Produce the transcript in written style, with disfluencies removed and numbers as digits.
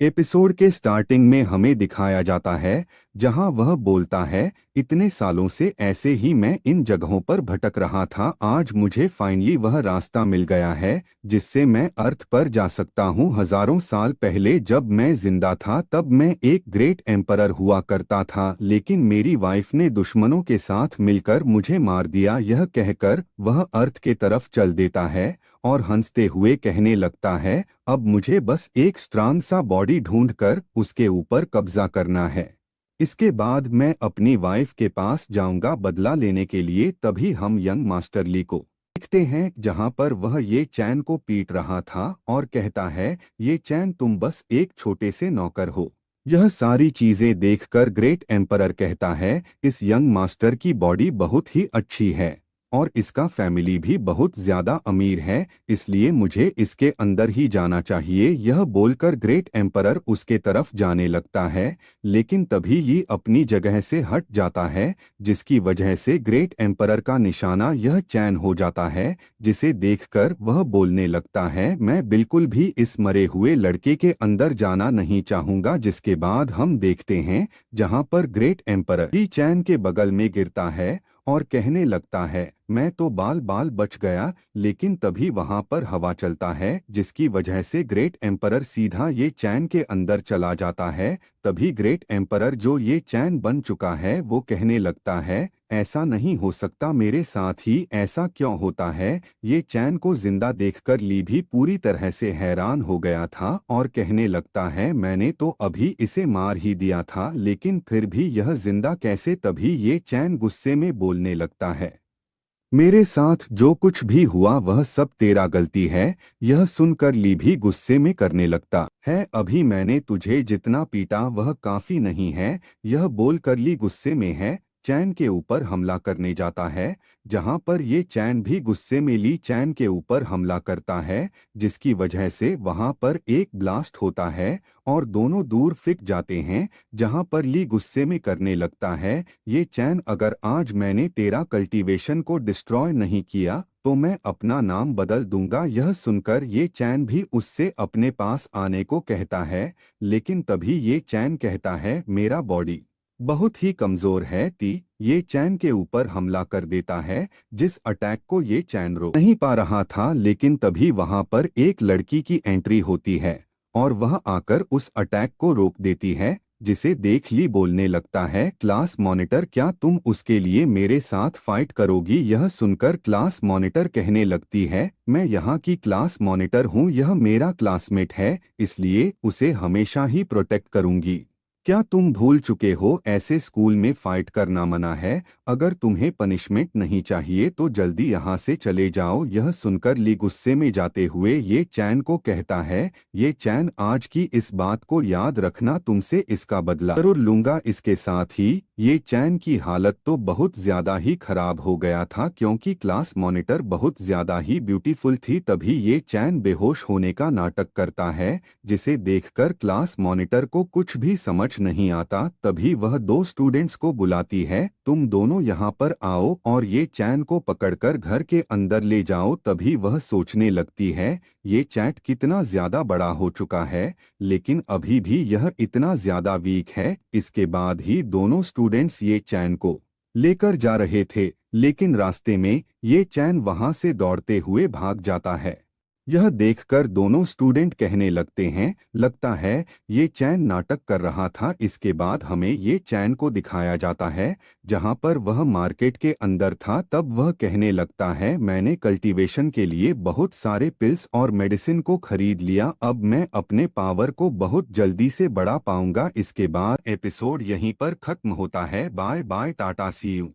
Episode के starting में हमें दिखाया जाता है जहां वह बोलता है, इतने सालों से ऐसे ही मैं इन जगहों पर भटक रहा था। आज मुझे फाइनली वह रास्ता मिल गया है जिससे मैं अर्थ पर जा सकता हूं। हजारों साल पहले जब मैं जिंदा था तब मैं एक ग्रेट एम्परर हुआ करता था, लेकिन मेरी वाइफ ने दुश्मनों के साथ मिलकर मुझे मार दिया। यह कहकर वह अर्थ के तरफ चल देता है और हंसते हुए कहने लगता है, अब मुझे बस एक स्ट्रांग सा बॉडी ढूंढकर उसके ऊपर कब्जा करना है। इसके बाद मैं अपनी वाइफ के पास जाऊंगा बदला लेने के लिए। तभी हम यंग मास्टर ली को देखते हैं जहां पर वह ये चैन को पीट रहा था और कहता है, ये चैन तुम बस एक छोटे से नौकर हो। यह सारी चीजें देखकर ग्रेट एम्परर कहता है, इस यंग मास्टर की बॉडी बहुत ही अच्छी है और इसका फैमिली भी बहुत ज्यादा अमीर है, इसलिए मुझे इसके अंदर ही जाना चाहिए। यह बोलकर ग्रेट एम्परर उसके तरफ जाने लगता है, लेकिन तभी ये अपनी जगह से हट जाता है, जिसकी वजह से ग्रेट एम्परर का निशाना यह चैन हो जाता है, जिसे देखकर वह बोलने लगता है, मैं बिल्कुल भी इस मरे हुए लड़के के अंदर जाना नहीं चाहूंगा। जिसके बाद हम देखते हैं जहां पर ग्रेट एम्परर ही चैन के बगल में गिरता है और कहने लगता है, मैं तो बाल बाल बच गया। लेकिन तभी वहां पर हवा चलता है जिसकी वजह से ग्रेट एम्परर सीधा ये चैन के अंदर चला जाता है। तभी ग्रेट एम्परर जो ये चैन बन चुका है वो कहने लगता है, ऐसा नहीं हो सकता, मेरे साथ ही ऐसा क्यों होता है। ये चैन को जिंदा देखकर ली भी पूरी तरह से हैरान हो गया था और कहने लगता है, मैंने तो अभी इसे मार ही दिया था, लेकिन फिर भी यह जिंदा कैसे। तभी ये चैन गुस्से में बोलने लगता है, मेरे साथ जो कुछ भी हुआ वह सब तेरा गलती है। यह सुनकर ली भी गुस्से में करने लगता है, अभी मैंने तुझे जितना पीटा वह काफी नहीं है। यह बोलकर ली गुस्से में है चैन के ऊपर हमला करने जाता है, जहां पर ये चैन भी गुस्से में ली चैन के ऊपर हमला करता है, जिसकी वजह से वहां पर एक ब्लास्ट होता है और दोनों दूर फिक जाते हैं। जहां पर ली गुस्से में करने लगता है, ये चैन अगर आज मैंने तेरा कल्टीवेशन को डिस्ट्रॉय नहीं किया तो मैं अपना नाम बदल दूंगा। यह सुनकर ये चैन भी उससे अपने पास आने को कहता है, लेकिन तभी ये चैन कहता है, मेरा बॉडी बहुत ही कमजोर है। ये चैन के ऊपर हमला कर देता है, जिस अटैक को ये चैन रोक नहीं पा रहा था। लेकिन तभी वहां पर एक लड़की की एंट्री होती है और वह आकर उस अटैक को रोक देती है, जिसे देख ली बोलने लगता है, क्लास मॉनिटर क्या तुम उसके लिए मेरे साथ फाइट करोगी। यह सुनकर क्लास मॉनिटर कहने लगती है, मैं यहाँ की क्लास मॉनिटर हूँ, यह मेरा क्लासमेट है, इसलिए उसे हमेशा ही प्रोटेक्ट करूंगी। क्या तुम भूल चुके हो, ऐसे स्कूल में फाइट करना मना है। अगर तुम्हें पनिशमेंट नहीं चाहिए तो जल्दी यहाँ से चले जाओ। यह सुनकर ली गुस्से में जाते हुए ये चैन को कहता है, ये चैन आज की इस बात को याद रखना, तुमसे इसका बदला जरूर लूंगा। इसके साथ ही ये चैन की हालत तो बहुत ज्यादा ही खराब हो गया था, क्योंकि क्लास मॉनिटर बहुत ज्यादा ही ब्यूटीफुल थी। तभी ये चैन बेहोश होने का नाटक करता है, जिसे देखकर क्लास मॉनिटर को कुछ भी समझ नहीं आता। तभी वह दो स्टूडेंट्स को बुलाती है, तुम दोनों यहाँ पर आओ और ये चैन को पकड़कर घर के अंदर ले जाओ। तभी वह सोचने लगती है, ये चैट कितना ज्यादा बड़ा हो चुका है, लेकिन अभी भी यह इतना ज्यादा वीक है। इसके बाद ही दोनों स्टूडेंट्स ये चैन को लेकर जा रहे थे, लेकिन रास्ते में ये चैन वहां से दौड़ते हुए भाग जाता है। यह देखकर दोनों स्टूडेंट कहने लगते हैं, लगता है ये चैन नाटक कर रहा था। इसके बाद हमें ये चैन को दिखाया जाता है जहां पर वह मार्केट के अंदर था। तब वह कहने लगता है, मैंने कल्टीवेशन के लिए बहुत सारे पिल्स और मेडिसिन को खरीद लिया, अब मैं अपने पावर को बहुत जल्दी से बढ़ा पाऊंगा। इसके बाद एपिसोड यहीं पर खत्म होता है। Bye bye, tata, see you.